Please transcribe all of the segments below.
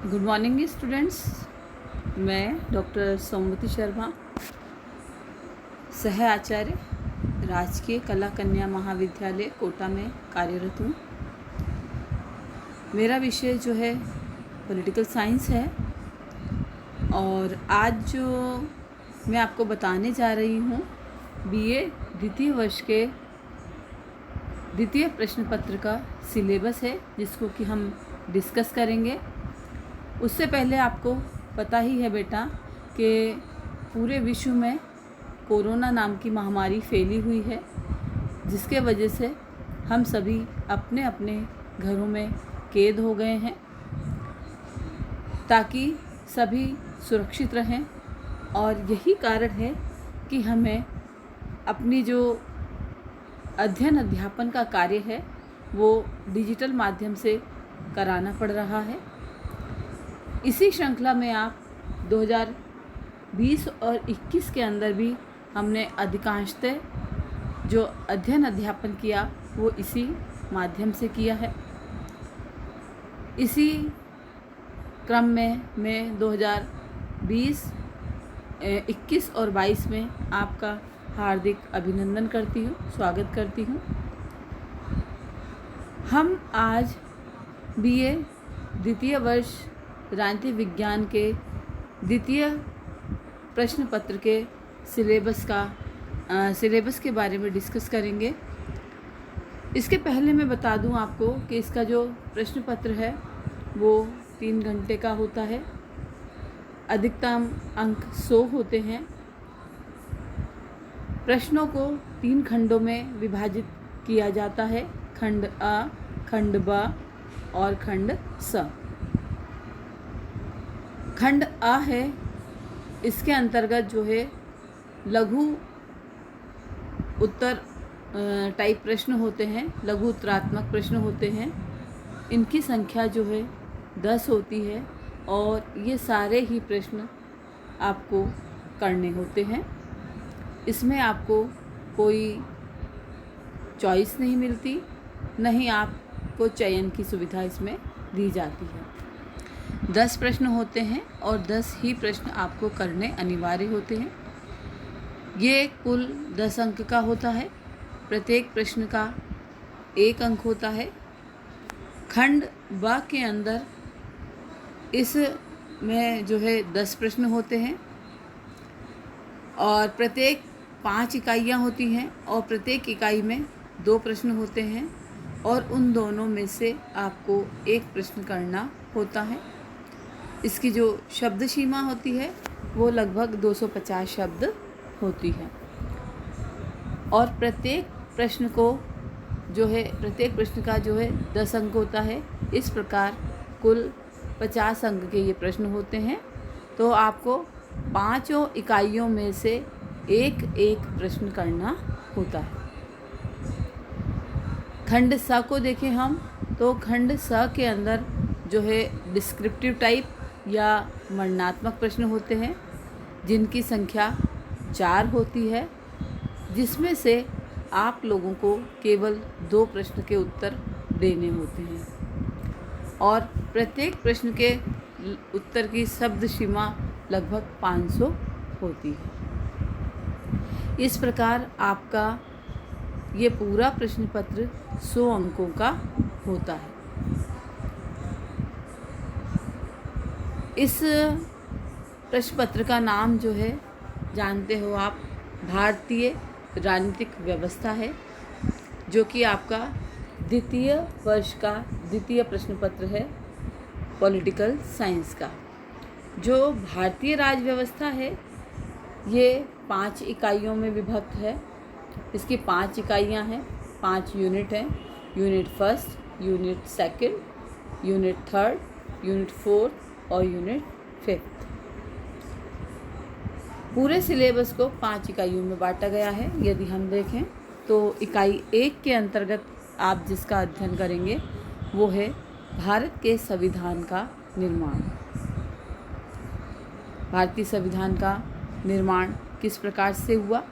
Good morning students. मैं doctor सोमवती शर्मा, सह आचार्य, राजकीय कला कन्या महाविद्यालय कोटा में कार्यरत हूँ। मेरा विषय जो है पॉलिटिकल साइंस है और आज जो मैं आपको बताने जा रही हूँ बीए द्वितीय वर्ष के द्वितीय प्रश्न पत्र का सिलेबस है, जिसको कि हम डिस्कस करेंगे। उससे पहले आपको पता ही है बेटा कि पूरे विश्व में कोरोना नाम की महामारी फैली हुई है, जिसके वजह से हम सभी अपने अपने घरों में कैद हो गए हैं ताकि सभी सुरक्षित रहें। और यही कारण है कि हमें अपनी जो अध्ययन अध्यापन का कार्य है वो डिजिटल माध्यम से कराना पड़ रहा है। इसी श्रृंखला में आप 2020 और 21 के अंदर भी हमने अधिकांशतः जो अध्ययन अध्यापन किया वो इसी माध्यम से किया है। इसी क्रम में मैं 2020, 21 और 22 में आपका हार्दिक अभिनंदन करती हूँ, स्वागत करती हूँ। हम आज बीए द्वितीय वर्ष राजनीति विज्ञान के द्वितीय प्रश्न पत्र के सिलेबस के बारे में डिस्कस करेंगे। इसके पहले मैं बता दूं आपको कि इसका जो प्रश्न पत्र है वो 3 घंटे का होता है। अधिकतम अंक 100 होते हैं। प्रश्नों को 3 खंडों में विभाजित किया जाता है, खंड अ, खंड ब और खंड स। खंड अ है, इसके अंतर्गत जो है लघु उत्तर टाइप प्रश्न होते हैं, लघु उत्तरात्मक प्रश्न होते हैं। इनकी संख्या जो है 10 होती है और ये सारे ही प्रश्न आपको करने होते हैं। इसमें आपको कोई चॉइस नहीं मिलती, नहीं आपको चयन की सुविधा इसमें दी जाती है। 10 प्रश्न होते हैं और 10 ही प्रश्न आपको करने अनिवार्य होते हैं। ये कुल 10 अंक का होता है। प्रत्येक प्रश्न का 1 अंक होता है। खंड ब के अंदर इसमें जो है 10 प्रश्न होते हैं और प्रत्येक 5 इकाइयाँ होती हैं और प्रत्येक इकाई में 2 प्रश्न होते हैं और उन दोनों में से आपको 1 प्रश्न करना होता है। इसकी जो शब्द सीमा होती है वो लगभग 250 शब्द होती है और प्रत्येक प्रश्न का जो है 10 अंक होता है। इस प्रकार कुल 50 अंक के ये प्रश्न होते हैं। तो आपको 5 इकाइयों में से एक प्रश्न करना होता है। खंड स को देखें हम, तो खंड स के अंदर जो है डिस्क्रिप्टिव टाइप या वर्णनात्मक प्रश्न होते हैं, जिनकी संख्या 4 होती है, जिसमें से आप लोगों को केवल 2 प्रश्न के उत्तर देने होते हैं और प्रत्येक प्रश्न के उत्तर की शब्द सीमा लगभग 500 होती है। इस प्रकार आपका ये पूरा प्रश्न पत्र 100 अंकों का होता है। इस प्रश्न पत्र का नाम जो है जानते हो आप, भारतीय राजनीतिक व्यवस्था है, जो कि आपका द्वितीय वर्ष का द्वितीय प्रश्न पत्र है पॉलिटिकल साइंस का। जो भारतीय राज व्यवस्था है ये 5 इकाइयों में विभक्त है। इसकी 5 इकाइयाँ हैं, 5 यूनिट हैं। यूनिट 1, यूनिट 2, यूनिट 3, यूनिट 4 और यूनिट 5। पूरे सिलेबस को 5 इकाइयों में बांटा गया है। यदि हम देखें तो इकाई 1 के अंतर्गत आप जिसका अध्ययन करेंगे वो है भारत के संविधान का निर्माण। भारतीय संविधान का निर्माण किस प्रकार से हुआ,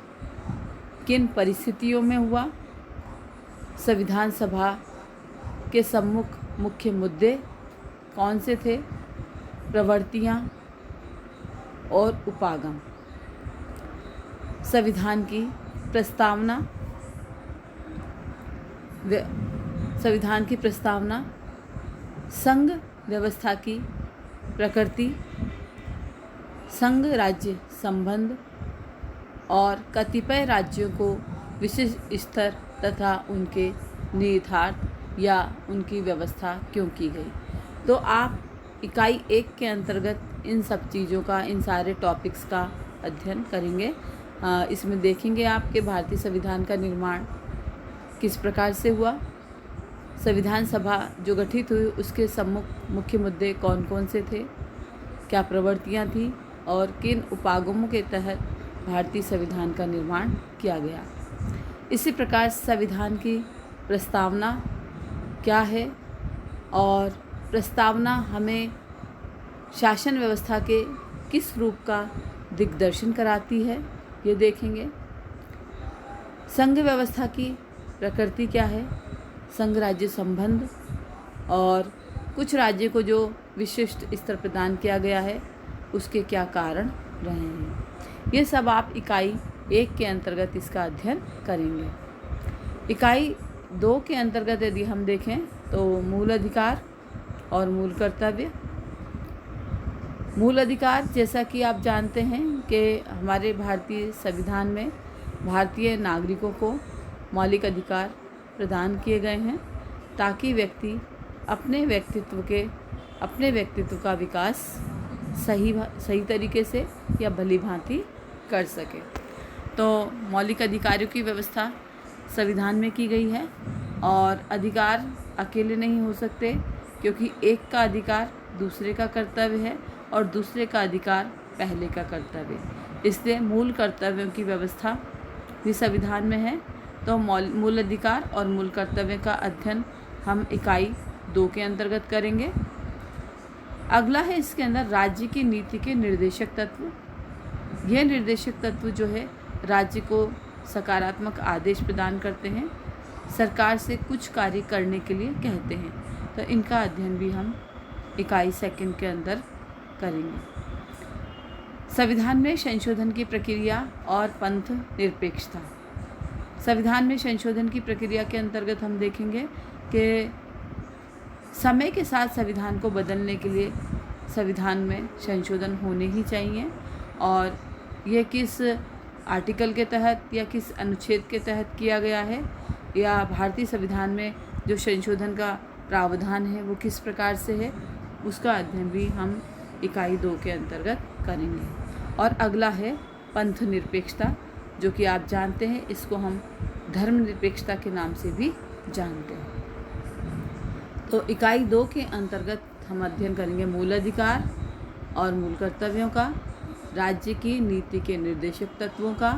किन परिस्थितियों में हुआ, संविधान सभा के सम्मुख मुख्य मुद्दे कौन से थे प्रवृत्तियाँ और उपागम। संविधान की प्रस्तावना, संविधान की प्रस्तावना, संघ व्यवस्था की प्रकृति, संघ राज्य संबंध और कतिपय राज्यों को विशिष्ट स्तर तथा उनके निहितार्थ या उनकी व्यवस्था क्यों की गई। तो आप इकाई 1 के अंतर्गत इन सब चीज़ों का, इन सारे टॉपिक्स का अध्ययन करेंगे। इसमें देखेंगे आप कि भारतीय संविधान का निर्माण किस प्रकार से हुआ, संविधान सभा जो गठित हुई उसके मुख्य मुद्दे कौन कौन से थे, क्या प्रवृत्तियाँ थीं और किन उपागमों के तहत भारतीय संविधान का निर्माण किया गया। इसी प्रकार संविधान की प्रस्तावना क्या है और प्रस्तावना हमें शासन व्यवस्था के किस रूप का दिग्दर्शन कराती है, ये देखेंगे। संघ व्यवस्था की प्रकृति क्या है, संघ राज्य संबंध और कुछ राज्य को जो विशिष्ट स्तर प्रदान किया गया है उसके क्या कारण रहे हैं, ये सब आप इकाई 1 के अंतर्गत इसका अध्ययन करेंगे। इकाई 2 के अंतर्गत यदि हम देखें तो मूल अधिकार और मूल कर्तव्य। मूल अधिकार, जैसा कि आप जानते हैं कि हमारे भारतीय संविधान में भारतीय नागरिकों को मौलिक अधिकार प्रदान किए गए हैं ताकि व्यक्ति अपने व्यक्तित्व का विकास सही तरीके से या भली भांति कर सके। तो मौलिक अधिकारों की व्यवस्था संविधान में की गई है और अधिकार अकेले नहीं हो सकते, क्योंकि एक का अधिकार दूसरे का कर्तव्य है और दूसरे का अधिकार पहले का कर्तव्य है। इसलिए मूल कर्तव्यों की व्यवस्था भी संविधान में है। तो मूल अधिकार और मूल कर्तव्य का अध्ययन हम इकाई 2 के अंतर्गत करेंगे। अगला है इसके अंदर राज्य की नीति के निर्देशक तत्व। यह निर्देशक तत्व जो है राज्य को सकारात्मक आदेश प्रदान करते हैं, सरकार से कुछ कार्य करने के लिए कहते हैं। तो इनका अध्ययन भी हम इकाई 2 के अंदर करेंगे। संविधान में संशोधन की प्रक्रिया और पंथ निरपेक्षता। संविधान में संशोधन की प्रक्रिया के अंतर्गत हम देखेंगे कि समय के साथ संविधान को बदलने के लिए संविधान में संशोधन होने ही चाहिए, और यह किस आर्टिकल के तहत या किस अनुच्छेद के तहत किया गया है, या भारतीय संविधान में जो संशोधन का प्रावधान है वो किस प्रकार से है, उसका अध्ययन भी हम इकाई 2 के अंतर्गत करेंगे। और अगला है पंथ निरपेक्षता, जो कि आप जानते हैं, इसको हम धर्मनिरपेक्षता के नाम से भी जानते हैं। तो इकाई 2 के अंतर्गत हम अध्ययन करेंगे मूल अधिकार और मूल कर्तव्यों का, राज्य की नीति के निर्देशक तत्वों का,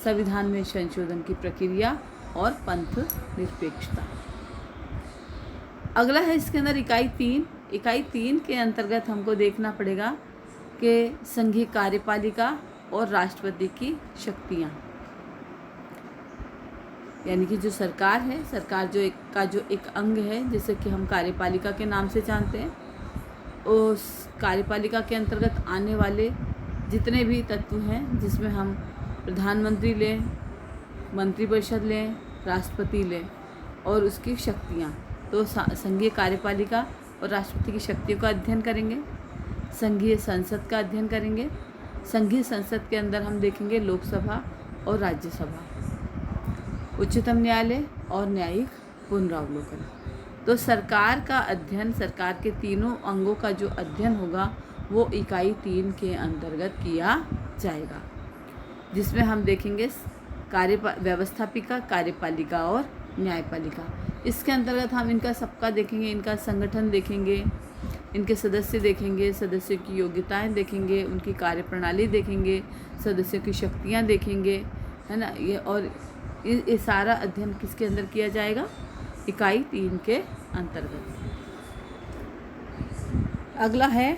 संविधान में संशोधन की प्रक्रिया और पंथ निरपेक्षता। अगला है इसके अंदर इकाई 3। इकाई 3 के अंतर्गत हमको देखना पड़ेगा कि संघीय कार्यपालिका और राष्ट्रपति की शक्तियाँ, यानी कि जो सरकार है, सरकार जो एक अंग है, जैसे कि हम कार्यपालिका के नाम से जानते हैं, उस कार्यपालिका के अंतर्गत आने वाले जितने भी तत्व हैं, जिसमें हम प्रधानमंत्री लें, मंत्रिपरिषद लें, राष्ट्रपति लें और उसकी शक्तियाँ, तो संघीय कार्यपालिका और राष्ट्रपति की शक्तियों का अध्ययन करेंगे। संघीय संसद का अध्ययन करेंगे। संघीय संसद के अंदर हम देखेंगे लोकसभा और राज्यसभा, उच्चतम न्यायालय और न्यायिक पुनरावलोकन। तो सरकार का अध्ययन, सरकार के तीनों अंगों का जो अध्ययन होगा वो इकाई 3 के अंतर्गत किया जाएगा, जिसमें हम देखेंगे व्यवस्थापिका, कार्यपालिका और न्यायपालिका। इसके अंतर्गत हम इनका सबका देखेंगे, इनका संगठन देखेंगे, इनके सदस्य देखेंगे, सदस्यों की योग्यताएं देखेंगे, उनकी कार्यप्रणाली देखेंगे, सदस्यों की शक्तियां देखेंगे, है ना। ये सारा अध्ययन किसके अंदर किया जाएगा? इकाई 3 के अंतर्गत। अगला है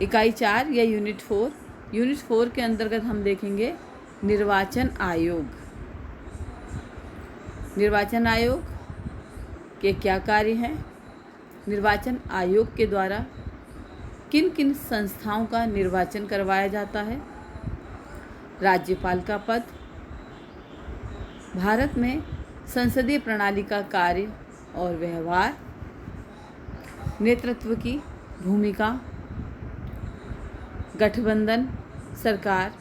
इकाई 4 या यूनिट 4। यूनिट 4 के अंतर्गत हम देखेंगे निर्वाचन आयोग। निर्वाचन आयोग के क्या कार्य हैं? निर्वाचन आयोग के द्वारा किन किन संस्थाओं का निर्वाचन करवाया जाता है? राज्यपाल का पद। भारत में संसदीय प्रणाली का कार्य और व्यवहार। नेतृत्व की भूमिका। गठबंधन सरकार,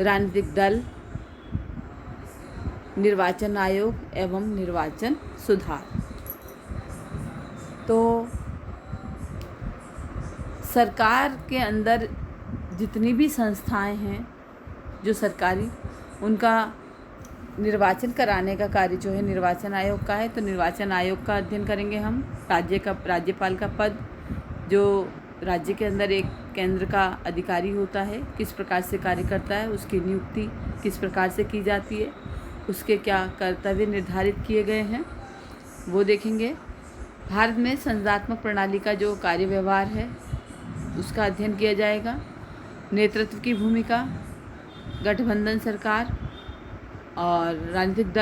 राजनीतिक दल, निर्वाचन आयोग एवं निर्वाचन सुधार। तो सरकार के अंदर जितनी भी संस्थाएं हैं जो सरकारी, उनका निर्वाचन कराने का कार्य जो है निर्वाचन आयोग का है। तो निर्वाचन आयोग का अध्ययन करेंगे हम। राज्यपाल का पद, जो राज्य के अंदर एक केंद्र का अधिकारी होता है, किस प्रकार से कार्य करता है, उसकी नियुक्ति किस प्रकार से की जाती है, उसके क्या कर्तव्य निर्धारित किए गए हैं, वो देखेंगे। भारत में संसदात्मक प्रणाली का जो कार्य व्यवहार है उसका अध्ययन किया जाएगा। नेतृत्व की भूमिका, गठबंधन सरकार और राजनीतिक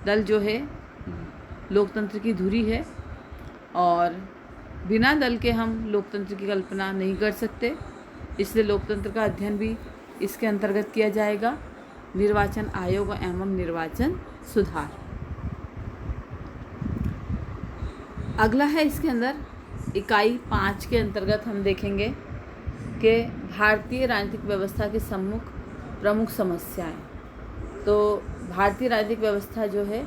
दल जो है लोकतंत्र की धुरी है और बिना दल के हम लोकतंत्र की कल्पना नहीं कर सकते, इसलिए लोकतंत्र का अध्ययन भी इसके अंतर्गत किया जाएगा। निर्वाचन आयोग एवं निर्वाचन सुधार। अगला है इसके अंदर इकाई 5 के अंतर्गत हम देखेंगे कि भारतीय राजनीतिक व्यवस्था की प्रमुख समस्याएं। तो भारतीय राजनीतिक व्यवस्था जो है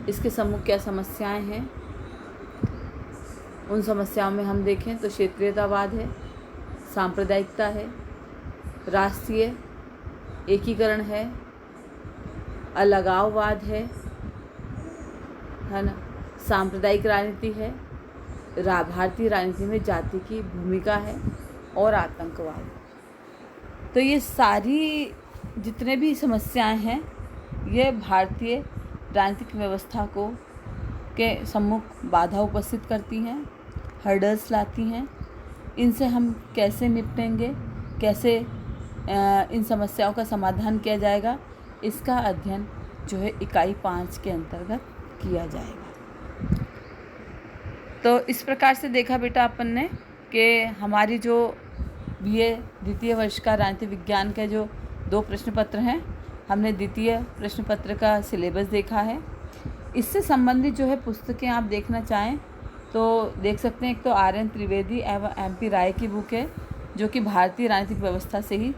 इसके सम्मुख क्या समस्याएं हैं, उन समस्याओं में हम देखें तो क्षेत्रीयतावाद है, सांप्रदायिकता है, राष्ट्रीय एकीकरण है, अलगाववाद है ना, सांप्रदायिक राजनीति है, भारतीय राजनीति में जाति की भूमिका है और आतंकवाद। तो ये सारी जितने भी समस्याएं हैं ये भारतीय राजनीतिक व्यवस्था के सम्मुख बाधा उपस्थित करती हैं, हर्डल्स लाती हैं। इनसे हम कैसे निपटेंगे, कैसे इन समस्याओं का समाधान किया जाएगा, इसका अध्ययन जो है इकाई 5 के अंतर्गत किया जाएगा। तो इस प्रकार से देखा बेटा अपन ने कि हमारी जो BA द्वितीय वर्ष का राजनीति विज्ञान के जो 2 प्रश्न पत्र हैं, हमने द्वितीय प्रश्न पत्र का सिलेबस देखा है। इससे संबंधित जो है पुस्तकें आप देखना चाहें तो देख सकते हैं। एक तो RN त्रिवेदी एवं MP राय की बुक है जो कि भारतीय राजनीतिक व्यवस्था से ही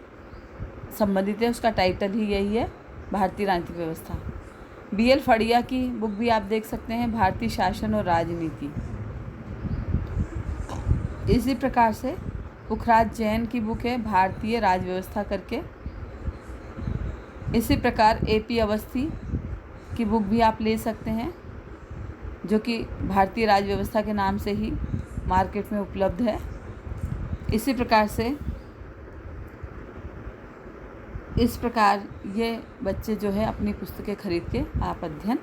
संबंधित है, उसका टाइटल ही यही है, भारतीय राजनीतिक व्यवस्था। BL फड़िया की बुक भी आप देख सकते हैं, भारतीय शासन और राजनीति। इसी प्रकार से पुखराज जैन की बुक है भारतीय राज व्यवस्था करके। इसी प्रकार AP अवस्थी की बुक भी आप ले सकते हैं जो कि भारतीय राज व्यवस्था के नाम से ही मार्केट में उपलब्ध है। इसी प्रकार से इस प्रकार ये बच्चे जो है अपनी पुस्तकें खरीद के आप अध्ययन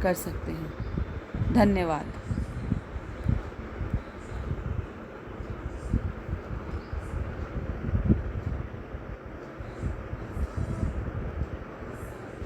कर सकते हैं। धन्यवाद।